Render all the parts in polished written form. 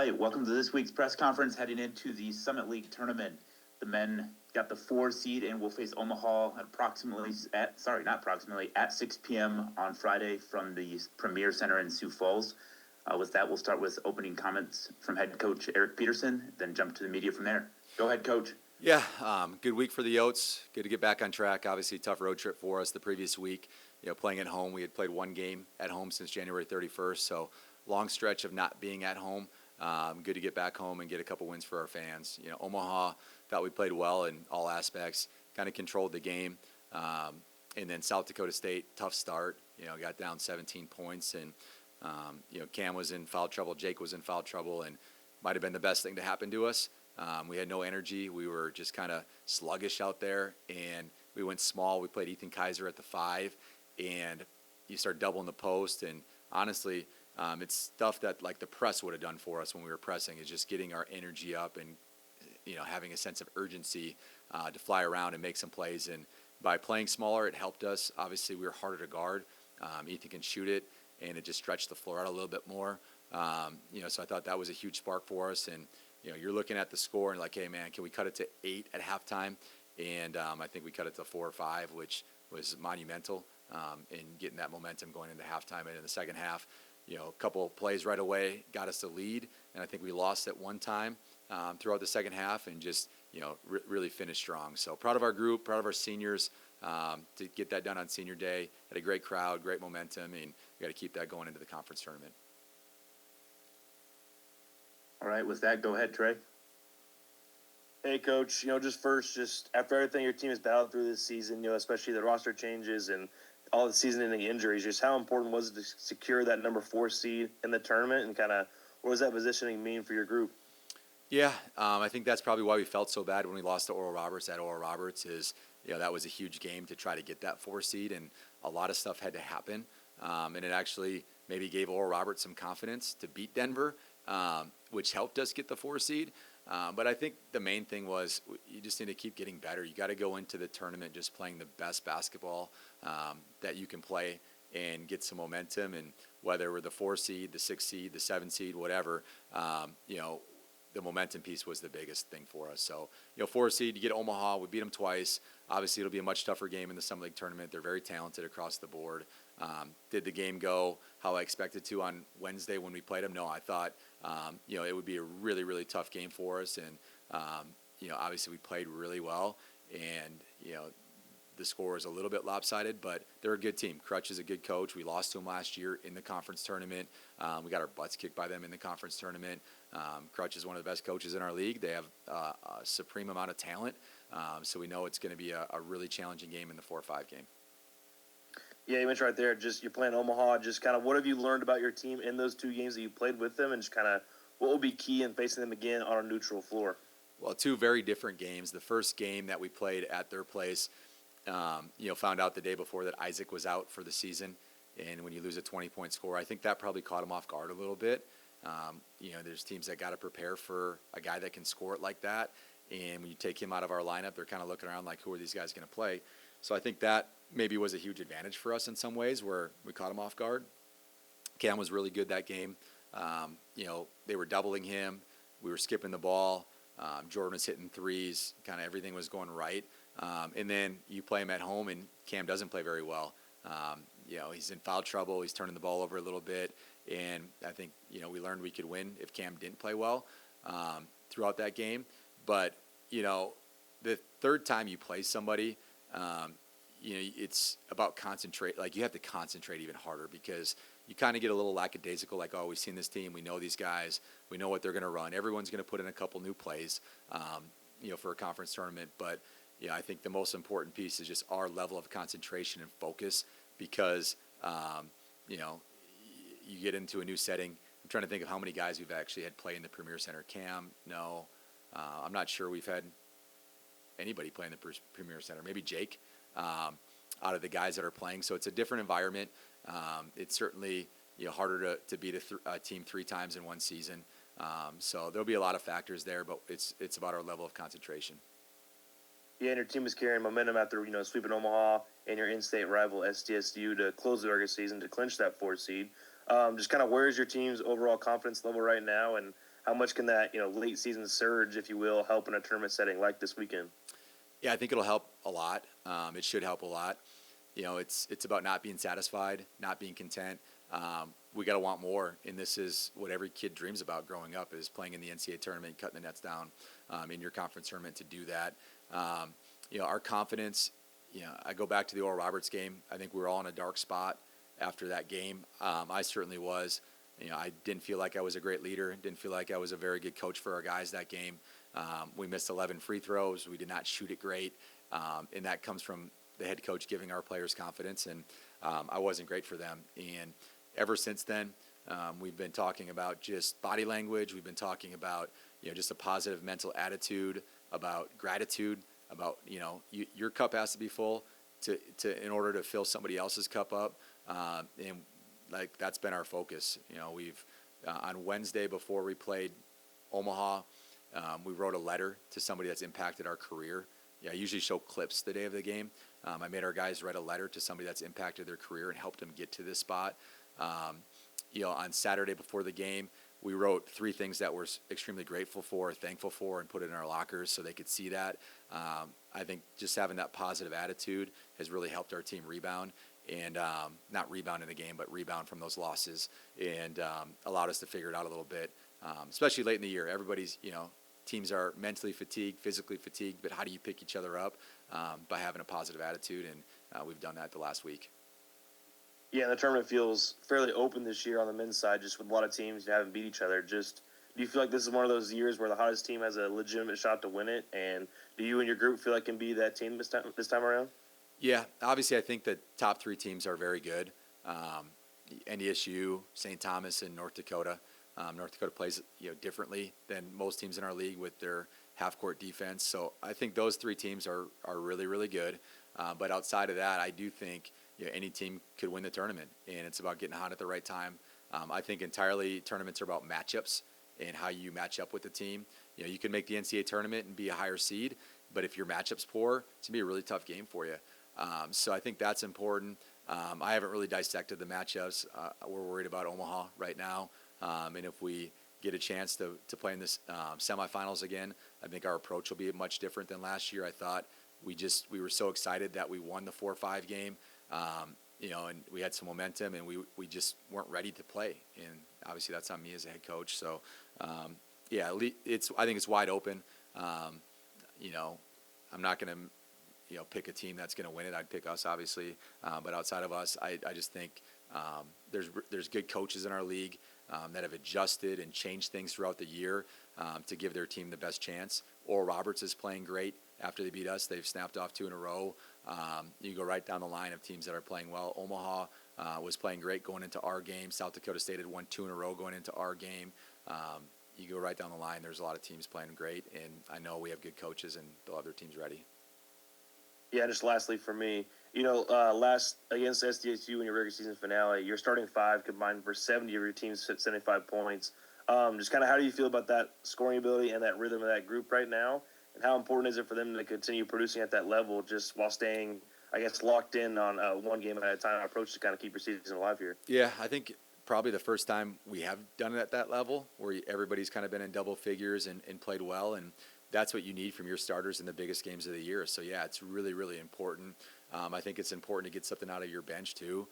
right, welcome to this week's press conference heading into the Summit League tournament. The men got the 4 seed and will face Omaha at 6 p.m. on Friday from the Premier Center in Sioux Falls. With that, we'll start with opening comments from head coach Eric Peterson, then jump to the media from there. Go ahead, coach. Yeah, good week for the Yotes. Good to get back on track. Obviously, tough road trip for us the previous week. Playing at home. We had played one game at home since January 31st, so long stretch of not being at home. Good to get back home and get a couple wins for our fans. Omaha thought we played well in all aspects, kind of controlled the game. And then South Dakota State, tough start. Got down 17 points, and Cam was in foul trouble, Jake was in foul trouble, and might have been the best thing to happen to us. We had no energy. We were just kind of sluggish out there, and we went small. We played Ethan Kaiser at the 5, and you start doubling the post. And honestly, it's stuff that like the press would have done for us when we were pressing, is just getting our energy up and having a sense of urgency to fly around and make some plays. And by playing smaller, it helped us. Obviously, we were harder to guard. Ethan can shoot it, and it just stretched the floor out a little bit more. So I thought that was a huge spark for us. And you're looking at the score and like, hey, man, can we cut it to 8 at halftime? And I think we cut it to 4 or 5, which was monumental in getting that momentum going into halftime. And in the second half, a couple of plays right away got us the lead. And I think we lost at one time throughout the second half and just, really finished strong. So proud of our group, proud of our seniors to get that done on senior day. Had a great crowd, great momentum, and we got to keep that going into the conference tournament. All right, with that, go ahead, Trey. Hey, Coach, just after everything your team has battled through this season, especially the roster changes and all the season-ending injuries, just how important was it to secure that number 4 seed in the tournament, and kind of what does that positioning mean for your group? Yeah, I think that's probably why we felt so bad when we lost to Oral Roberts at Oral Roberts is, that was a huge game to try to get that 4 seed, and a lot of stuff had to happen. And it actually maybe gave Oral Roberts some confidence to beat Denver, which helped us get the 4 seed. But I think the main thing was you just need to keep getting better. You got to go into the tournament just playing the best basketball that you can play and get some momentum. And whether we're the 4 seed, the 6 seed, the 7 seed, whatever, the momentum piece was the biggest thing for us. So, 4 seed, you get Omaha. We beat them twice. Obviously, it'll be a much tougher game in the Summit League tournament. They're very talented across the board. Did the game go how I expected to on Wednesday when we played them? No, I thought, it would be a really, really tough game for us. And, obviously we played really well. And, the score is a little bit lopsided, but they're a good team. Crutch is a good coach. We lost to him last year in the conference tournament. We got our butts kicked by them in the conference tournament. Crutch is one of the best coaches in our league. They have a supreme amount of talent. So we know it's going to be a really challenging game in the 4-5 game. Yeah, you mentioned right there, just you're playing Omaha. Just kind of what have you learned about your team in those 2 games that you played with them, and just kind of what will be key in facing them again on a neutral floor? Well, 2 very different games. The first game that we played at their place, found out the day before that Isaac was out for the season. And when you lose a 20-point score, I think that probably caught him off guard a little bit. There's teams that got to prepare for a guy that can score it like that. And when you take him out of our lineup, they're kind of looking around like, who are these guys going to play? So I think that maybe was a huge advantage for us in some ways where we caught him off guard. Cam was really good that game. They were doubling him. We were skipping the ball. Jordan was hitting threes. Kind of everything was going right. And then you play him at home, and Cam doesn't play very well. He's in foul trouble. He's turning the ball over a little bit. And I think, we learned we could win if Cam didn't play well throughout that game. But, the third time you play somebody, it's about concentrate. Like, you have to concentrate even harder because you kind of get a little lackadaisical, like, oh, we've seen this team. We know these guys. We know what they're going to run. Everyone's going to put in a couple new plays, for a conference tournament. But, I think the most important piece is just our level of concentration and focus because, you get into a new setting. I'm trying to think of how many guys we've actually had play in the Premier Center. Cam, no. I'm not sure we've had anybody play in the Premier Center. Maybe Jake out of the guys that are playing. So it's a different environment. It's certainly harder to beat a team 3 times in one season. So there'll be a lot of factors there, but it's about our level of concentration. Yeah, and your team is carrying momentum after sweeping Omaha and your in-state rival SDSU to close the regular season to clinch that 4 seed. Just kind of where is your team's overall confidence level right now, and how much can that late season surge, if you will, help in a tournament setting like this weekend? Yeah, I think it'll help a lot. It should help a lot. It's about not being satisfied, not being content. We got to want more, and this is what every kid dreams about growing up, is playing in the NCAA tournament, cutting the nets down in your conference tournament to do that. Our confidence, I go back to the Oral Roberts game. I think we were all in a dark spot after that game. I certainly was. I didn't feel like I was a great leader, didn't feel like I was a very good coach for our guys that game. We missed 11 free throws. We did not shoot it great, and that comes from the head coach giving our players confidence, and I wasn't great for them. And ever since then, we've been talking about just body language. We've been talking about just a positive mental attitude, about gratitude, about your cup has to be full to in order to fill somebody else's cup up, and like that's been our focus. We've on Wednesday before we played Omaha, we wrote a letter to somebody that's impacted our career. I usually show clips the day of the game. I made our guys write a letter to somebody that's impacted their career and helped them get to this spot. On Saturday before the game, we wrote 3 things that we're extremely grateful for, thankful for, and put it in our lockers so they could see that. I think just having that positive attitude has really helped our team rebound, and not rebound in the game, but rebound from those losses, and allowed us to figure it out a little bit, especially late in the year. Everybody's, teams are mentally fatigued, physically fatigued, but how do you pick each other up? By having a positive attitude, and we've done that the last week. Yeah, the tournament feels fairly open this year on the men's side, just with a lot of teams that haven't beat each other. Just, do you feel like this is one of those years where the hottest team has a legitimate shot to win it? And do you and your group feel like can be that team this time around? Yeah, obviously I think the top 3 teams are very good. NDSU, St. Thomas, and North Dakota. North Dakota plays differently than most teams in our league with their half-court defense. So I think those 3 teams are really, really good. But outside of that, I do think any team could win the tournament, and it's about getting hot at the right time. I think entirely tournaments are about matchups and how you match up with the team. You can make the NCAA tournament and be a higher seed, but if your matchup's poor, it's going to be a really tough game for you. So I think that's important. I haven't really dissected the matchups. We're worried about Omaha right now, and if we get a chance to play in this semifinals again, I think our approach will be much different than last year. I thought we were so excited that we won the 4-5 game, and we had some momentum, and we just weren't ready to play. And obviously that's on me as a head coach. So I think it's wide open. I'm not going to pick a team that's going to win it. I'd pick us, obviously, but outside of us, I just think there's good coaches in our league that have adjusted and changed things throughout the year to give their team the best chance. Oral Roberts is playing great after they beat us. They've snapped off 2 in a row. You go right down the line of teams that are playing well. Omaha was playing great going into our game. South Dakota State had won 2 in a row going into our game. You go right down the line, there's a lot of teams playing great, and I know we have good coaches, and they'll have their teams ready. Yeah, just lastly for me, last against SDSU in your regular season finale, your starting 5 combined for 70 of your team's 75 points. Just kind of how do you feel about that scoring ability and that rhythm of that group right now? And how important is it for them to continue producing at that level just while staying, I guess, locked in on one game at a time approach to kind of keep your season alive here? Yeah, I think probably the first time we have done it at that level where everybody's kind of been in double figures and played well, and that's what you need from your starters in the biggest games of the year. So, yeah, it's really, really important. I think it's important to get something out of your bench, too.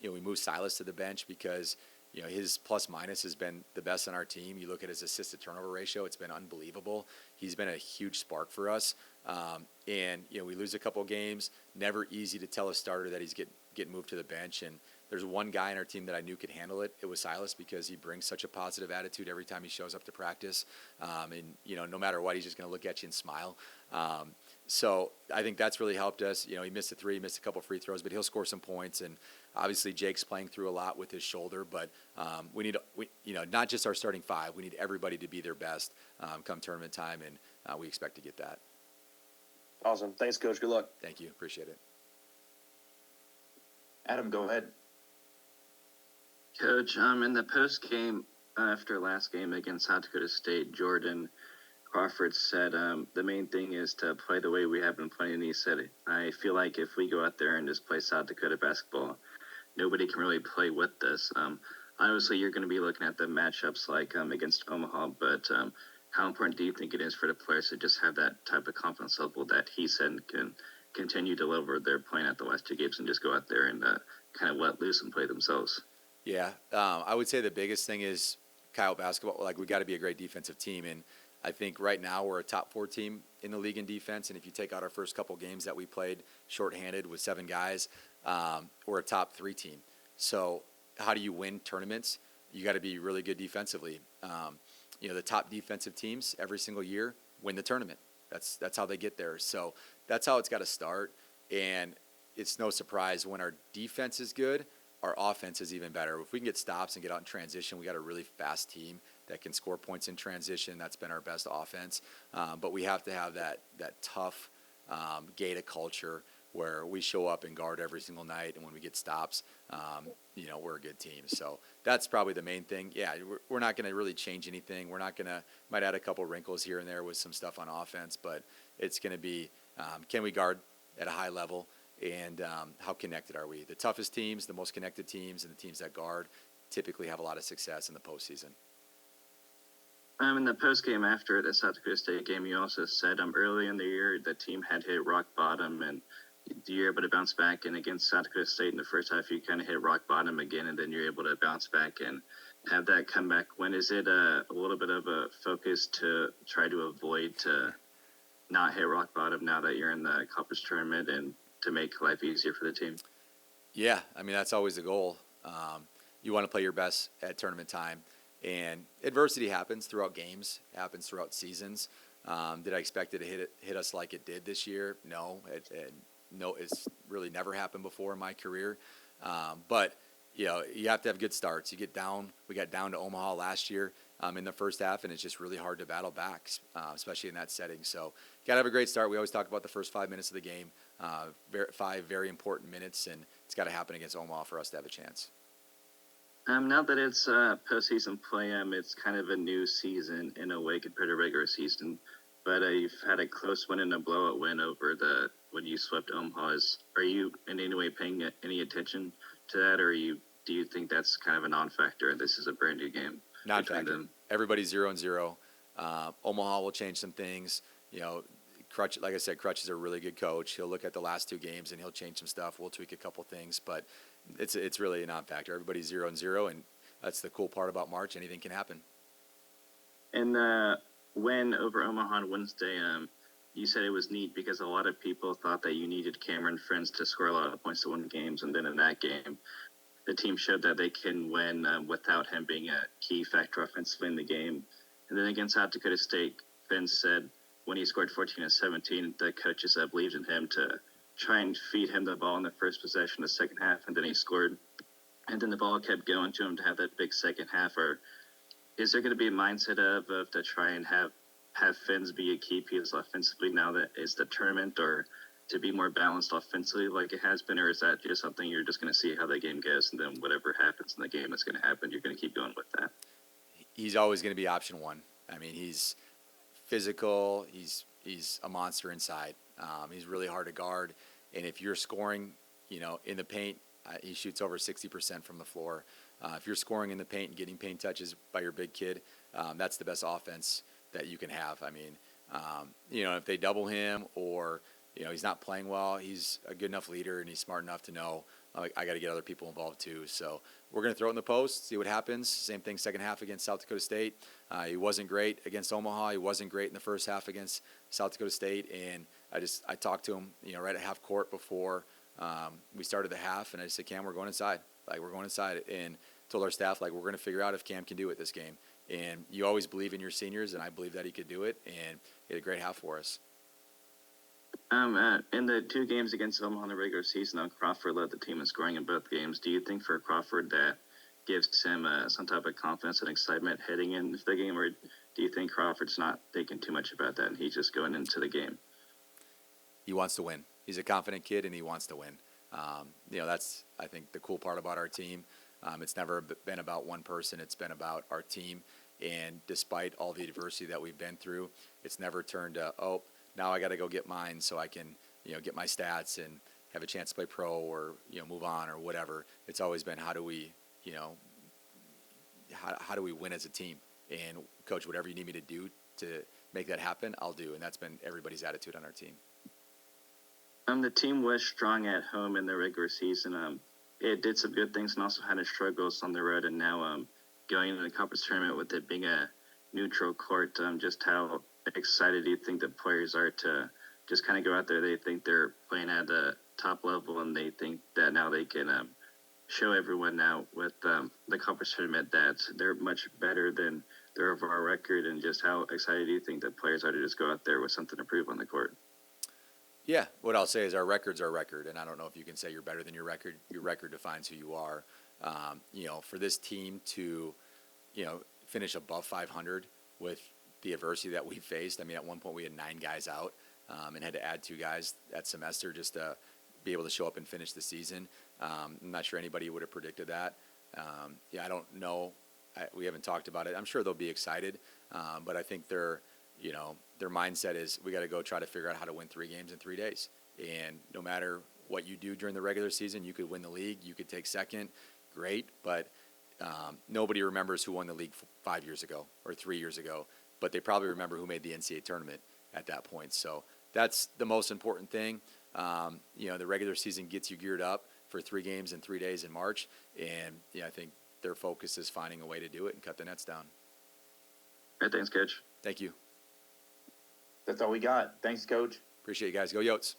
We moved Silas to the bench because, his plus-minus has been the best on our team. You look at his assist-to-turnover ratio, it's been unbelievable. He's been a huge spark for us. And we lose a couple games. Never easy to tell a starter that he's getting moved to the bench. And there's one guy in our team that I knew could handle it. It was Silas, because he brings such a positive attitude every time he shows up to practice. And no matter what, he's just going to look at you and smile. So I think that's really helped us. He missed a 3, missed a couple free throws, but he'll score some points. And obviously Jake's playing through a lot with his shoulder, but we need not just our starting 5. We need everybody to be their best come tournament time, and we expect to get that. Awesome. Thanks, Coach. Good luck. Thank you. Appreciate it. Adam, go ahead. Coach, in the post game after last game against South Dakota State, Jordan Crawford said the main thing is to play the way we have been playing. He said, I feel like if we go out there and just play South Dakota basketball, nobody can really play with us. obviously you're going to be looking at the matchups like against Omaha, but how important do you think it is for the players to just have that type of confidence level that he said can continue to deliver their playing at the last two games and just go out there and kind of let loose and play themselves? Yeah, I would say the biggest thing is Kyle basketball. Like we got to be a great defensive team, and I think right now we're a top 4 team in the league in defense. And if you take out our first couple games that we played shorthanded with 7 guys, we're a top 3 team. So how do you win tournaments? You got to be really good defensively. The top defensive teams every single year win the tournament. That's how they get there. So that's how it's got to start. And it's no surprise when our defense is good, our offense is even better. If we can get stops and get out in transition, we got a really fast team that can score points in transition. That's been our best offense. But we have to have that tough Gator culture where we show up and guard every single night, and when we get stops, we're a good team. So that's probably the main thing. Yeah, we're not going to really change anything. We're not going to – might add a couple wrinkles here and there with some stuff on offense, but it's going to be can we guard at a high level, and how connected are we? The toughest teams, the most connected teams, and the teams that guard typically have a lot of success in the postseason. In the post game after the South Dakota State game, you also said early in the year the team had hit rock bottom, and you're able to bounce back. And against South Dakota State in the first half, you kind of hit rock bottom again, and then you're able to bounce back and have that comeback. When is it a little bit of a focus to try to avoid to not hit rock bottom now that you're in the conference tournament and to make life easier for the team? Yeah, I mean, that's always the goal. You want to play your best at tournament time. And adversity happens throughout games, happens throughout seasons. Did I expect it to hit us like it did this year? No. It's really never happened before in my career. But you have to have good starts. You get down. We got down to Omaha last year in the first half, and it's just really hard to battle back, especially in that setting. So you got to have a great start. We always talk about the first 5 minutes of the game, 5 very important minutes, and it's got to happen against Omaha for us to have a chance. Now that it's postseason play, it's kind of a new season in a way compared to regular season. But you've had a close win and a blowout win over when you swept Omaha. Are you in any way paying any attention to that, or do you think that's kind of a non-factor and this is a brand new game? Non-factor. Everybody's 0-0. Omaha will change some things. Crutch, like I said, Crutch is a really good coach. He'll look at the last 2 games and he'll change some stuff. We'll tweak a couple things, but it's really a non-factor. Everybody's 0-0, and that's the cool part about March. Anything can happen. And the win over Omaha on Wednesday, you said it was neat because a lot of people thought that you needed Cameron Friends to score a lot of points to win games, and then in that game, the team showed that they can win without him being a key factor offensively in the game. And then against South Dakota State, Friends said when he scored 14 of 17, the coaches believed in him to try and feed him the ball in the first possession of the second half, and then he scored. And then the ball kept going to him to have that big second half. Or is there going to be a mindset of to try and have Fins be a key piece offensively now that it's the tournament, or to be more balanced offensively like it has been? Or is that just something you're just going to see how the game goes, and then whatever happens in the game is going to happen? You're going to keep going with that. He's always going to be option one. I mean, he's physical. He's a monster inside. He's really hard to guard. And if you're scoring, in the paint, he shoots over 60% from the floor. If you're scoring in the paint and getting paint touches by your big kid, that's the best offense that you can have. I mean, if they double him or, he's not playing well, he's a good enough leader and he's smart enough to know, I got to get other people involved too. So we're going to throw it in the post, see what happens. Same thing second half against South Dakota State. He wasn't great against Omaha. He wasn't great in the first half against South Dakota State. And I talked to him, right at half court before we started the half, and I just said, Cam, we're going inside. We're going inside. And told our staff, we're going to figure out if Cam can do it this game. And you always believe in your seniors, and I believe that he could do it. And he had a great half for us. In the 2 games against Omaha in the regular season, Crawford led the team in scoring in both games. Do you think for Crawford that gives him some type of confidence and excitement heading into the game, or do you think Crawford's not thinking too much about that and he's just going into the game? He wants to win. He's a confident kid, and he wants to win. That's, I think, the cool part about our team. It's never been about one person. It's been about our team. And despite all the adversity that we've been through, it's never turned to, now I got to go get mine so I can, get my stats and have a chance to play pro or, move on or whatever. It's always been how do we, how do we win as a team? And coach, whatever you need me to do to make that happen, I'll do. And that's been everybody's attitude on our team. The team was strong at home in the regular season. It did some good things and also had its struggles on the road. And now going into the conference tournament with it being a neutral court, just how excited do you think the players are to just kind of go out there? They think they're playing at the top level, and they think that now they can show everyone now with the conference tournament that they're much better than their overall record. And just how excited do you think the players are to just go out there with something to prove on the court? Yeah, what I'll say is our record's our record, and I don't know if you can say you're better than your record. Your record defines who you are. For this team to, finish above 500 with the adversity that we faced. I mean, at one point we had 9 guys out and had to add 2 guys that semester just to be able to show up and finish the season. I'm not sure anybody would have predicted that. I don't know. We haven't talked about it. I'm sure they'll be excited, but I think their mindset is we got to go try to figure out how to win 3 games in 3 days. And no matter what you do during the regular season, you could win the league, you could take second, great, but nobody remembers who won the league 5 years ago or 3 years ago, but they probably remember who made the NCAA tournament at that point. So that's the most important thing. The regular season gets you geared up for 3 games in 3 days in March, and I think their focus is finding a way to do it and cut the nets down. All right, thanks, Coach. Thank you. That's all we got. Thanks, Coach. Appreciate you guys. Go Yotes.